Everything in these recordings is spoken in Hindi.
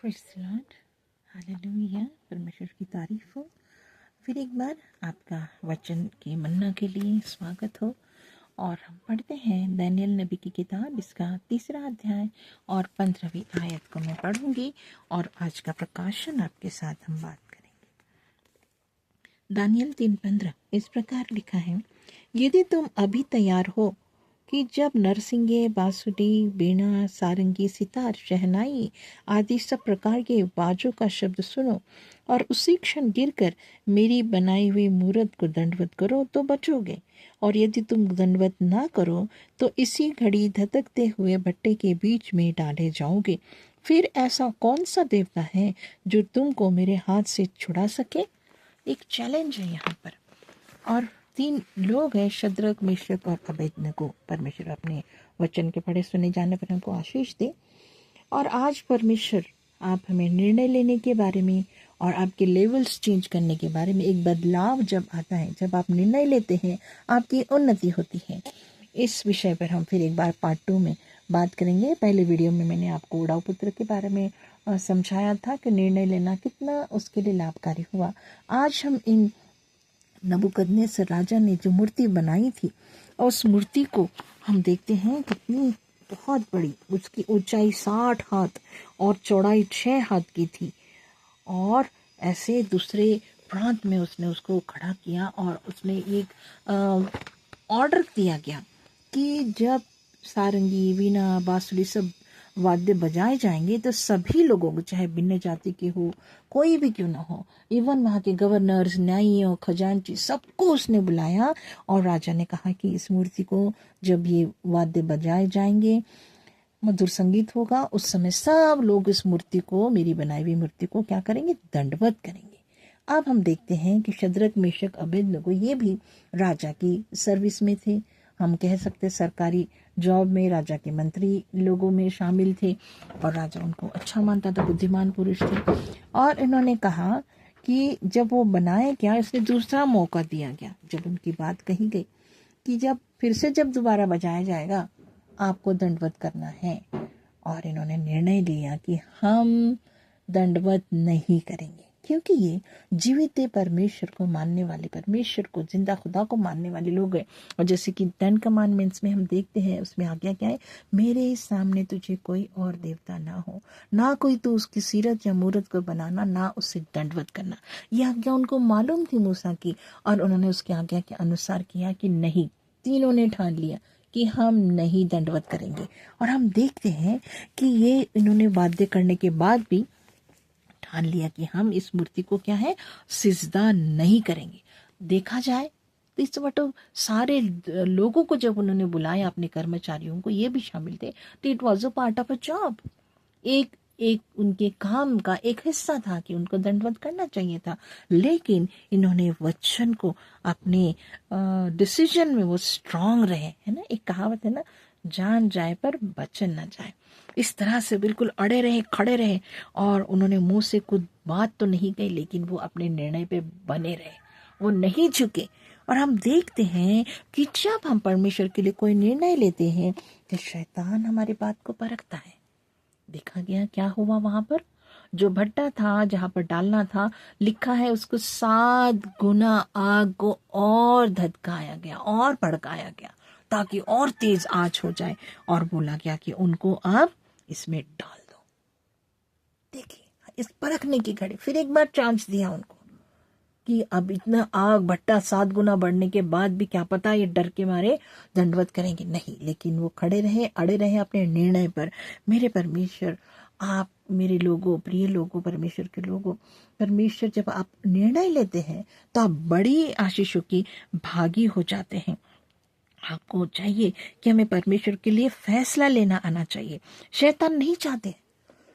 Praise the Lord, hallelujah. परमेश्वर की तारीफ हो। फिर एक बार आपका वचन के मन्ना के लिए स्वागत हो। और हम पढ़ते हैं दानियल नबी की किताब, इसका 3रा अध्याय और 15वीं आयत को मैं पढ़ूंगी और आज का प्रकाशन आपके साथ हम बात करेंगे। दानियल 3:15 इस प्रकार लिखा है, यदि तुम अभी तैयार हो कि जब नरसिंगे, बांसुरी, वीणा, सारंगी, सितार, शहनाई आदि सब प्रकार के बाजों का शब्द सुनो और उसी क्षण गिरकर मेरी बनाई हुई मूरत को दंडवत करो तो बचोगे, और यदि तुम दंडवत ना करो तो इसी घड़ी धधकते हुए भट्टे के बीच में डाले जाओगे। फिर ऐसा कौन सा देवता है जो तुमको मेरे हाथ से छुड़ा सके? एक चैलेंज है यहाँ पर। और 3 लोग हैं, शद्रक, मेशक और अबेदनगो। परमेश्वर अपने वचन के पढ़े सुने जाने पर हमको आशीष दे। और आज परमेश्वर आप हमें निर्णय लेने के बारे में और आपके लेवल्स चेंज करने के बारे में, एक बदलाव जब आता है, जब आप निर्णय लेते हैं, आपकी उन्नति होती है। इस विषय पर हम फिर एक बार पार्ट 2 में बात करेंगे। पहले वीडियो में मैंने आपको उड़ाऊ पुत्र के बारे में समझाया था कि निर्णय लेना कितना उसके लिए लाभकारी हुआ। आज हम इन नबूकदनेस्सर राजा ने जो मूर्ति बनाई थी, और उस मूर्ति को हम देखते हैं कितनी बहुत बड़ी, उसकी ऊंचाई 60 हाथ और चौड़ाई 6 हाथ की थी। और ऐसे दूसरे प्रांत में उसने उसको खड़ा किया और उसने एक ऑर्डर दिया गया कि जब सारंगी, वीणा, बांसुरी सब वाद्य बजाए जाएंगे तो सभी लोगों को, चाहे भिन्न जाति के हो, कोई भी क्यों ना हो, इवन वहाँ के गवर्नर्स, न्यायियों, खजांची, सबको उसने बुलाया। और राजा ने कहा कि इस मूर्ति को जब ये वाद्य बजाए जाएंगे, मधुर संगीत होगा, उस समय सब लोग इस मूर्ति को, मेरी बनाई हुई मूर्ति को क्या करेंगे? दंडवत करेंगे। अब हम देखते हैं कि शद्रक, मेशक, अबेदनगो ये भी राजा की सर्विस में थे। हम कह सकते सरकारी जॉब में, राजा के मंत्री लोगों में शामिल थे और राजा उनको अच्छा मानता था, बुद्धिमान पुरुष थे। और इन्होंने कहा कि जब वो बनाए क्या, इसने दूसरा मौका दिया गया। जब उनकी बात कही गई कि जब फिर से जब दोबारा बजाया जाएगा आपको दंडवत करना है, और इन्होंने निर्णय लिया कि हम दंडवत नहीं करेंगे, क्योंकि ये जीवित परमेश्वर को मानने वाले, परमेश्वर को, जिंदा खुदा को मानने वाले लोग हैं। और जैसे कि 10 कमांडमेंट्स में हम देखते हैं, उसमें आज्ञा क्या है? मेरे सामने तुझे कोई और देवता ना हो, ना कोई तो उसकी सीरत या मूरत को बनाना, ना उससे दंडवत करना। यह आज्ञा उनको मालूम थी मूसा की, और उन्होंने उसकी आज्ञा के अनुसार किया कि नहीं, तीनों ने ठान लिया कि हम नहीं दंडवत करेंगे। और हम देखते हैं कि ये इन्होंने वाद्य करने के बाद भी ठान लिया कि हम इस मूर्ति को क्या है, सिजदा नहीं करेंगे। देखा जाए तो इस बटो सारे लोगों को जब उन्होंने बुलाया, अपने कर्मचारियों को, ये भी शामिल थे, तो it was a part of a job. एक एक उनके काम का एक हिस्सा था कि उनको दंडवत करना चाहिए था। लेकिन इन्होंने वचन को अपने डिसीजन में वो स्ट्रांग रहे, है ना। एक कहावत है ना, जान जाए पर बचन ना जाए। इस तरह से बिल्कुल अड़े रहे, खड़े रहे, और उन्होंने मुंह से कुछ बात तो नहीं कही, लेकिन वो अपने निर्णय पे बने रहे, वो नहीं झुके। और हम देखते हैं कि जब हम परमेश्वर के लिए कोई निर्णय लेते हैं तो शैतान हमारी बात को परखता है। देखा गया क्या हुआ वहां पर? जो भट्टा था, जहां पर डालना था, लिखा है उसको 7 गुना आग को और धधकाया गया और भड़काया गया, ताकि और तेज आंच हो जाए। और बोला गया कि उनको अब इसमें डाल दो। देखिए, इस परखने की घड़ी, फिर एक बार चांस दिया उनको कि अब इतना आग भट्टा 7 गुना बढ़ने के बाद भी क्या पता ये डर के मारे दंडवत करेंगे नहीं। लेकिन वो खड़े रहे, अड़े रहे अपने निर्णय पर। मेरे परमेश्वर, आप मेरे लोगों, प्रिय लोगों, परमेश्वर के लोगों, परमेश्वर जब आप निर्णय लेते हैं तो आप बड़ी आशीषों की भागी हो जाते हैं। आपको चाहिए कि हमें परमेश्वर के लिए फैसला लेना आना चाहिए। शैतान नहीं चाहते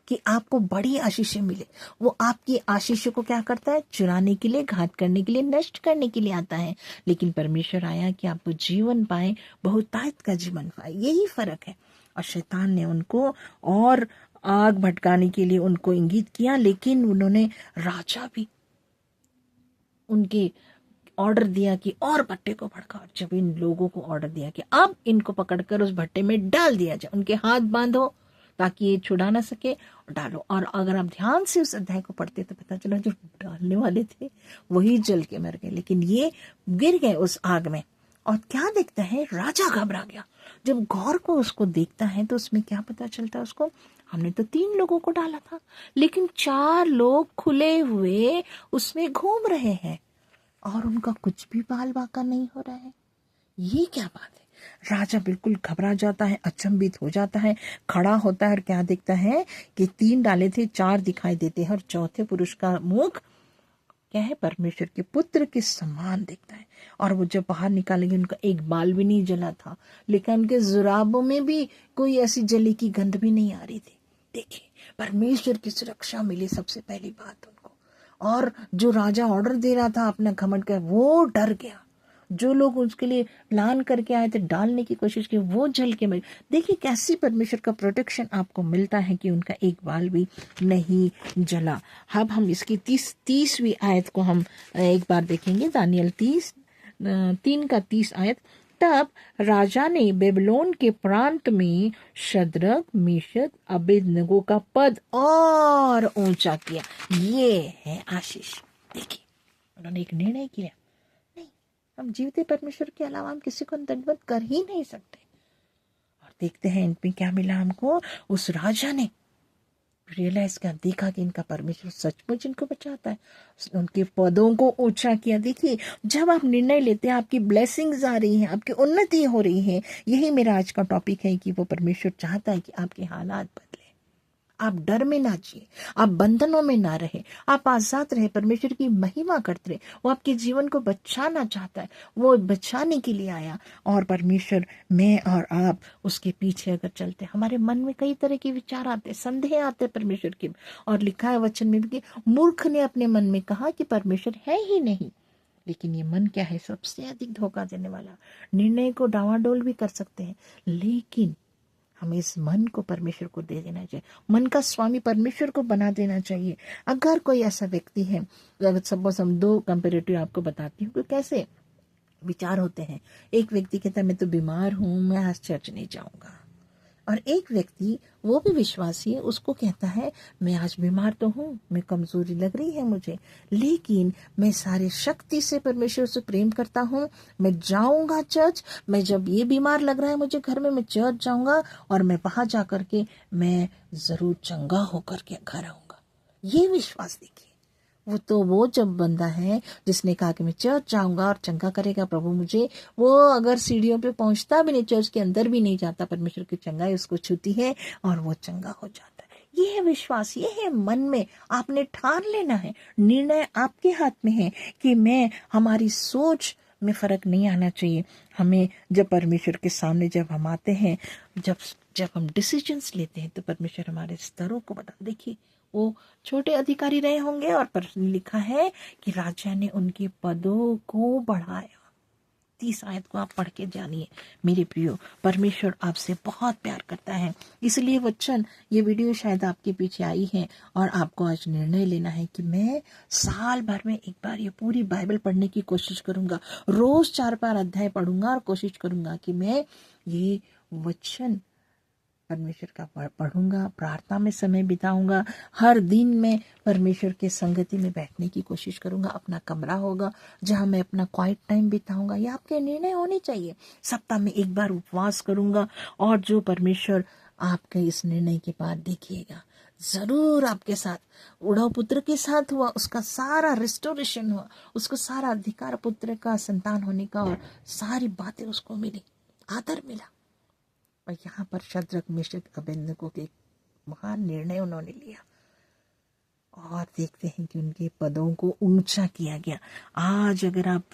कि आपको बड़ी आशीषें मिले। वो आपकी आशीषों को क्या करता है? चुराने के लिए, घात करने के लिए, नष्ट करने के लिए आता है। लेकिन परमेश्वर आया कि आप वो जीवन पाए, बहुतायत का जीवन पाए। यही फर्क है। और शैतान ने उनको और आग भटकाने के लिए उनको इंगित किया, लेकिन उन्होंने, राजा भी उनके ऑर्डर दिया कि और भट्टे को भड़काओ। जब इन लोगों को ऑर्डर दिया कि अब इनको पकड़कर उस भट्टे में डाल दिया जाए, उनके हाथ बांधो ताकि ये छुड़ा ना सके, डालो। और अगर आप ध्यान से उस अध्याय को पढ़ते तो पता चला जो डालने वाले थे वही जल के मर गए, लेकिन ये गिर गए उस आग में। और क्या देखता है, राजा घबरा गया। जब गौर को उसको देखता है तो उसमें क्या पता चलता है उसको, हमने तो 3 लोगों को डाला था, लेकिन 4 लोग खुले हुए उसमें घूम रहे हैं और उनका कुछ भी बाल बाका नहीं हो रहा है। ये क्या बात है? राजा बिल्कुल घबरा जाता है, अचंभित हो जाता है, खड़ा होता है और क्या देखता है कि 3 डाले थे, 4 दिखाई देते हैं और चौथे पुरुष का मुख क्या है, परमेश्वर के पुत्र के समान दिखता है। और वो जब बाहर निकालेंगे उनका एक बाल भी नहीं जला था, लेकिन उनके जुराबों में भी कोई ऐसी जली की गंध भी नहीं आ रही थी। देखिए, परमेश्वर की सुरक्षा मिली सबसे पहली बात उनको। और जो राजा ऑर्डर दे रहा था अपना घमंड कर, वो डर गया। जो लोग उसके लिए प्लान करके आए थे, डालने की कोशिश की, वो जल के मरे। देखिए कैसी परमेश्वर का प्रोटेक्शन आपको मिलता है कि उनका एक बाल भी नहीं जला। अब हम इसकी 30वीं आयत को हम एक बार देखेंगे। दानियल 3:30 आयत। तब राजा ने बेबीलोन के प्रांत में शद्रक, मेशक, अबेदनगो का पद और ऊंचा किया। ये है आशीष। देखिए, उन्होंने एक निर्णय किया, हम जीवते परमेश्वर के अलावा हम किसी को दंडवत कर ही नहीं सकते। और देखते हैं इनमें क्या मिला हमको। उस राजा ने रियलाइज किया, देखा कि इनका परमेश्वर सचमुच इनको बचाता है, उनके पदों को ऊंचा किया। देखिए, जब आप निर्णय लेते हैं, आपकी ब्लेसिंग्स आ रही हैं, आपकी उन्नति हो रही है। यही मेरा आज का टॉपिक है कि वो परमेश्वर चाहता है कि आपके हालात बदले, आप डर में ना जिए, आप बंधनों में ना रहे, आप आजाद रहे, परमेश्वर की महिमा करते रहे। वो आपके जीवन को बचाना चाहता है, वो बचाने के लिए आया। और परमेश्वर, मैं और आप उसके पीछे अगर चलते, हमारे मन में कई तरह के विचार आते, संदेह आते परमेश्वर के। और लिखा है वचन में भी कि मूर्ख ने अपने मन में कहा कि परमेश्वर है ही नहीं। लेकिन ये मन क्या है, सबसे अधिक धोखा देने वाला। निर्णय को डावाडोल भी कर सकते हैं, लेकिन हमें इस मन को परमेश्वर को दे देना चाहिए। मन का स्वामी परमेश्वर को बना देना चाहिए। अगर कोई ऐसा व्यक्ति है, सपोज हम 2 कंपेरेटिव आपको बताती हूँ कि कैसे विचार होते हैं। एक व्यक्ति कहता है मैं तो बीमार हूँ, मैं आज चर्च नहीं जाऊंगा। और एक व्यक्ति, वो भी विश्वासी है, उसको कहता है मैं आज बीमार तो हूँ, मैं कमजोरी लग रही है मुझे, लेकिन मैं सारी शक्ति से परमेश्वर से प्रेम करता हूँ, मैं जाऊंगा चर्च। मैं जब ये बीमार लग रहा है मुझे घर में, मैं चर्च जाऊंगा और मैं वहां जा करके मैं जरूर चंगा होकर के घर आऊंगा। ये विश्वास देखिए। वो जब बंदा है जिसने कहा कि मैं चर्च जाऊंगा और चंगा करेगा प्रभु मुझे, वो अगर सीढ़ियों पे पहुंचता भी नहीं, चर्च के अंदर भी नहीं जाता, परमेश्वर की चंगाई उसको छूती है और वो चंगा हो जाता है। ये है विश्वास, ये है मन में आपने ठान लेना है। निर्णय आपके हाथ में है कि हमारी सोच में फर्क नहीं आना चाहिए। हमें जब परमेश्वर के सामने जब हम आते हैं, जब हम डिसीजंस लेते हैं, तो परमेश्वर हमारे स्तरों को बता। देखिए, वो छोटे अधिकारी रहे होंगे और पर लिखा है कि राजा ने उनके पदों को बढ़ाया। 30 आयत को आप पढ़ के जानिए मेरे प्रियो। परमेश्वर आपसे बहुत प्यार करता है, इसलिए वचन, ये वीडियो शायद आपके पीछे आई है और आपको आज निर्णय लेना है कि मैं साल भर में एक बार ये पूरी बाइबल पढ़ने की कोशिश करूंगा। रोज 4 अध्याय पढ़ूंगा और कोशिश करूंगा कि मैं ये वचन परमेश्वर का पढ़ूंगा, प्रार्थना में समय बिताऊंगा। हर दिन मैं परमेश्वर के संगति में बैठने की कोशिश करूंगा। अपना कमरा होगा जहां मैं अपना क्वाइट टाइम बिताऊंगा। ये आपके निर्णय होने चाहिए। सप्ताह में एक बार उपवास करूंगा। और जो परमेश्वर आपके इस निर्णय के बाद देखिएगा, जरूर आपके साथ उड़ाव पुत्र के साथ हुआ, उसका सारा रिस्टोरेशन हुआ, उसको सारा अधिकार पुत्र का संतान होने का और सारी बातें उसको मिली, आदर मिला। और यहाँ पर शद्रक, मेशक, अबेदनगो के महान निर्णय उन्होंने लिया और देखते हैं कि उनके पदों को ऊंचा किया गया। आज अगर आप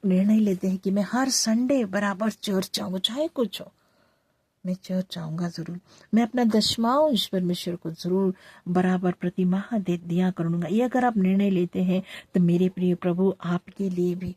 निर्णय लेते हैं कि मैं हर संडे बराबर चर्च जाऊंगा, चाहे कुछ हो, मैं चर्च जाऊंगा जरूर, मैं अपना दशमांश परमेश्वर को जरूर बराबर प्रति माह दिया करूंगा, ये अगर आप निर्णय लेते हैं तो मेरे प्रिय प्रभु आपके लिए भी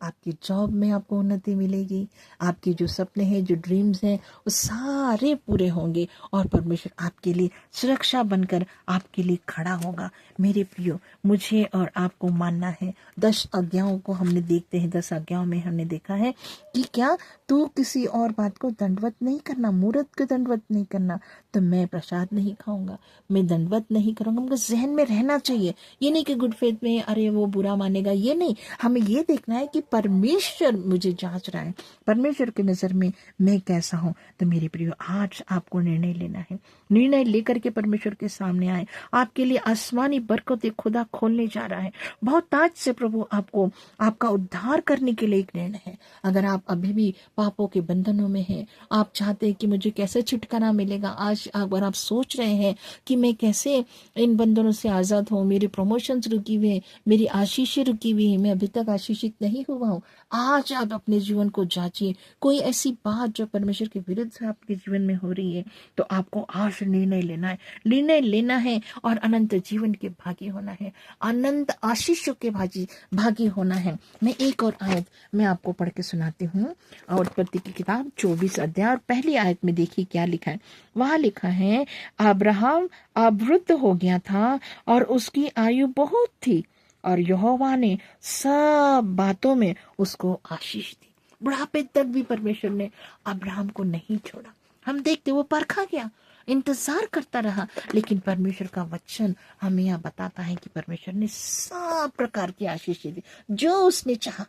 आपकी जॉब में आपको उन्नति मिलेगी, आपके जो सपने हैं, जो ड्रीम्स हैं, वो सारे पूरे होंगे और परमेश्वर आपके लिए सुरक्षा बनकर आपके लिए खड़ा होगा। मेरे प्रियो, मुझे और आपको मानना है, 10 आज्ञाओं को हमने देखते हैं, 10 आज्ञाओं में हमने देखा है कि क्या तू किसी और बात को दंडवत नहीं करना, मूर्त को दंडवत नहीं करना, तो मैं प्रसाद नहीं खाऊंगा, मैं दंडवत नहीं करूंगा। हमको जहन में रहना चाहिए, ये नहीं कि गुड फेथ में अरे वो बुरा मानेगा, ये नहीं। हमें ये देखना है कि परमेश्वर मुझे जांच रहा है, परमेश्वर की नजर में मैं कैसा हूं। तो मेरे प्रियो, आज आपको निर्णय लेना है, निर्णय लेकर के परमेश्वर के सामने आए। आपके लिए आसमानी बरकतें खुदा खोलने जा रहा है। बहुत आज से प्रभु आपको आपका उद्धार करने के लिए एक निर्णय है। अगर आप अभी भी पापों के बंधनों में हैं, आप चाहते हैं कि मुझे कैसे छुटकारा मिलेगा, आज अगर आप सोच रहे हैं कि मैं कैसे इन बंधनों से आजाद हूँ, मेरी प्रमोशन रुकी हुई है, मेरी आशीषें रुकी हुई है, मैं अभी तक आशीषित नहीं हुआ हूँ, आज आप अपने जीवन को जांचिए। कोई ऐसी बात जो परमेश्वर के विरुद्ध आपके जीवन में हो रही है, तो आपको आज निर्णय लेना है, निर्णय लेना है और अनंत जीवन के भागी होना है, अनंत आशीषों के भागी होना है। मैं एक और आयत मैं आपको पढ़ के सुनाती हूँ। और उत्पत्ति की किताब 24 अध्याय और पहली आयत में देखिए क्या लिखा है। वहां लिखा है, अब्राहम अवृद्ध हो गया था और उसकी आयु बहुत थी और यहोवा ने सब बातों में उसको आशीष दी। बुढ़ापे तक भी परमेश्वर ने अब्राहम को नहीं छोड़ा। हम देखते वो परखा गया, इंतजार करता रहा, लेकिन परमेश्वर का वचन हमें यह बताता है कि परमेश्वर ने सब प्रकार की आशीष दी, जो उसने चाहा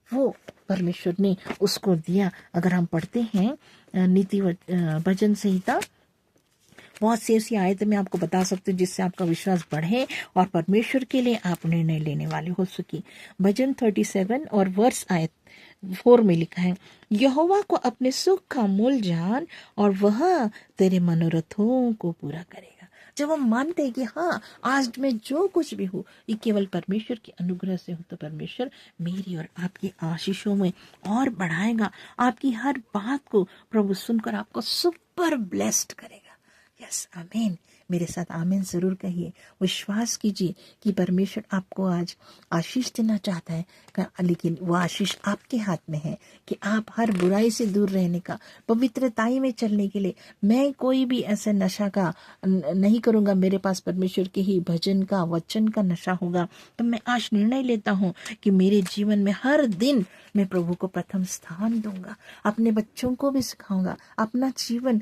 वो परमेश्वर ने उसको दिया। अगर हम पढ़ते हैं नीति भजन संहिता, बहुत सी ऐसी आयत मैं आपको बता सकती हूँ जिससे आपका विश्वास बढ़े और परमेश्वर के लिए आप निर्णय लेने वाले हो सके। भजन 37 और वर्ष आयत 4 में लिखा है, यहोवा को अपने सुख का मूल जान और वह तेरे मनोरथों को पूरा करेगा। जब हम मानते हैं कि हाँ, आज मैं जो कुछ भी हूँ ये केवल परमेश्वर के अनुग्रह से हो, तो परमेश्वर मेरी और आपकी आशीषों में और बढ़ाएगा। आपकी हर बात को प्रभु सुनकर आपको सुपर ब्लेस्ड करेगा। यस, आमीन। मेरे साथ आमीन जरूर कहिए। विश्वास कीजिए कि परमेश्वर आपको आज आशीष देना चाहता है, लेकिन वो आशीष आपके हाथ में है कि आप हर बुराई से दूर रहने का, पवित्रताई में चलने के लिए। मैं कोई भी ऐसे नशा का नहीं करूंगा, मेरे पास परमेश्वर के ही भजन का, वचन का नशा होगा। तो मैं आज निर्णय लेता हूँ कि मेरे जीवन में हर दिन मैं प्रभु को प्रथम स्थान दूंगा, अपने बच्चों को भी सिखाऊंगा, अपना जीवन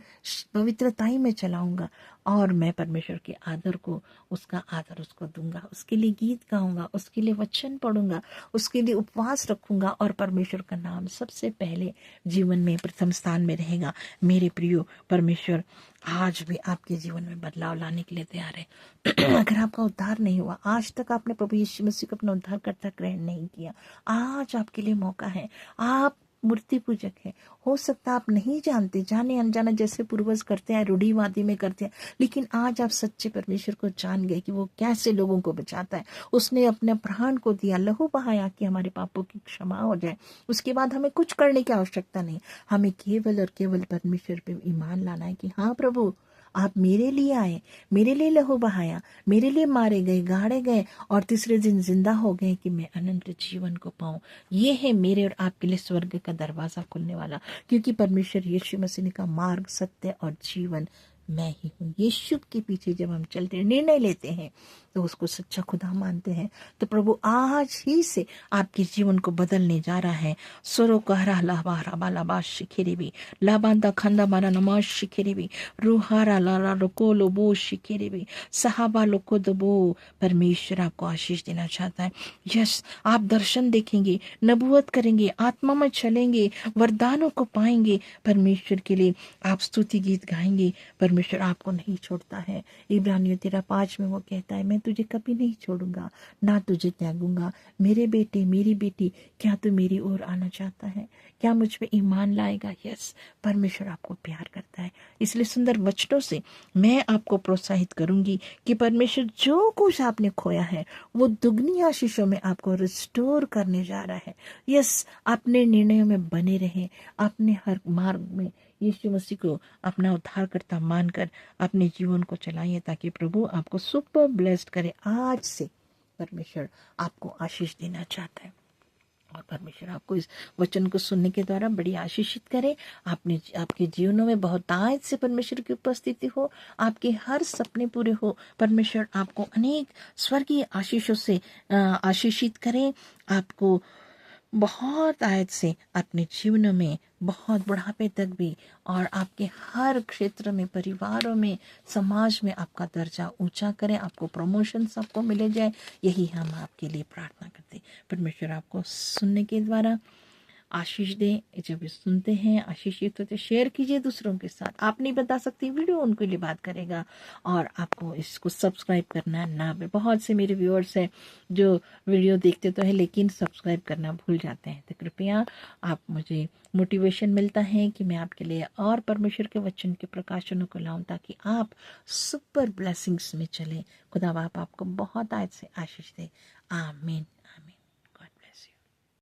पवित्रताई में चलाऊंगा और मैं परमेश्वर के आदर को, उसका आदर उसको दूंगा, उसके लिए गीत गाऊंगा, उसके लिए वचन पढ़ूंगा, उसके लिए उपवास रखूंगा और परमेश्वर का नाम सबसे पहले जीवन में प्रथम स्थान में रहेगा। मेरे प्रियो, परमेश्वर आज भी आपके जीवन में बदलाव लाने के लिए तैयार है। अगर आपका उद्धार नहीं हुआ, आज तक आपने प्रभु यीशु मसीह को अपना उद्धारकर्ता ग्रहण नहीं किया, आज आपके लिए मौका है। आप मूर्ति पूजक है, हो सकता है आप नहीं जानते, जाने अनजाना जैसे पूर्वज करते हैं, रूढ़ीवादी में करते हैं, लेकिन आज आप सच्चे परमेश्वर को जान गए कि वो कैसे लोगों को बचाता है। उसने अपने प्राण को दिया, लहू बहाया कि हमारे पापों की क्षमा हो जाए। उसके बाद हमें कुछ करने की आवश्यकता नहीं, हमें केवल और केवल परमेश्वर पे ईमान लाना है कि हाँ प्रभु, आप मेरे लिए आए, मेरे लिए लहू बहाया, मेरे लिए मारे गए, गाड़े गए और तीसरे दिन जिंदा हो गए कि मैं अनंत जीवन को पाऊं। ये है मेरे और आपके लिए स्वर्ग का दरवाजा खुलने वाला, क्योंकि परमेश्वर यीशु मसीह ने कहा, मार्ग, सत्य और जीवन मैं ही हूँ। यीशु के पीछे जब हम चलते हैं, निर्णय लेते हैं, तो उसको सच्चा खुदा मानते हैं, तो प्रभु आज ही से आपके जीवन को बदलने जा रहा है। सुरो कहरा लाबा राबा लाबा शिखेरे भी लाबांदा खंदा मारा नमाज शिखेरे भी रूहारा लारा रोको लोबो शिखेरे भी सहाबा लोको दबो। परमेश्वर आपको आशीष देना चाहता है। यस, आप दर्शन देखेंगे, नबूवत करेंगे, आत्मा में चलेंगे, वरदानों को पाएंगे। परमेश्वर के लिए आप स्तुति गीत गाएंगे। परमेश्वर आपको नहीं छोड़ता है। इब्रानियों 13:5 में वो कहता है, मैं तुझे कभी नहीं छोड़ूंगा, ना तुझे त्यागूंगा। मेरे बेटे, मेरी बेटी, क्या तू मेरी ओर आना चाहता है? क्या मुझ पे ईमान लाएगा? यस, परमेश्वर आपको प्यार करता है। इसलिए सुंदर वचनों से मैं आपको प्रोत्साहित करूंगी कि परमेश्वर जो कुछ आपने खोया है वो दुगनी आशीषों में आपको रिस्टोर करने जा रहा है। यस, अपने निर्णयों में बने रहें, अपने हर मार्ग में यीशु मसीह को अपना उद्धारकर्ता मानकर अपने जीवन को चलाइए, ताकि प्रभु आपको सुपर ब्लेस्ड करे। आज से परमेश्वर आपको आशीष देना चाहता है। और परमेश्वर आपको इस वचन को सुनने के द्वारा बड़ी आशीषित करे। आपके जीवनों में बहुत ताज से परमेश्वर की उपस्थिति हो, आपके हर सपने पूरे हो। परमेश्वर आपको अनेक स्वर्गीय आशीषों से आशीषित करें। आपको बहुत आयत से अपने जीवन में बहुत बुढ़ापे तक भी, और आपके हर क्षेत्र में, परिवारों में, समाज में आपका दर्जा ऊंचा करें, आपको प्रमोशन सबको मिले जाए। यही हम आपके लिए प्रार्थना करते हैं। परमेश्वर आपको सुनने के द्वारा आशीष दें। जब ये सुनते हैं आशीषित होते, शेयर कीजिए दूसरों के साथ। आप नहीं बता सकती, वीडियो उनके लिए बात करेगा। और आपको इसको सब्सक्राइब करना ना भूलें। बहुत से मेरे व्यूअर्स हैं जो वीडियो देखते तो है लेकिन सब्सक्राइब करना भूल जाते हैं, तो कृपया आप, मुझे मोटिवेशन मिलता है कि मैं आपके लिए और परमेश्वर के वचन के प्रकाशनों को लाऊं, ताकि आप सुपर ब्लेसिंग्स में चलें। खुदा बाप आपको बहुत आज से आशीष दे। आमीन।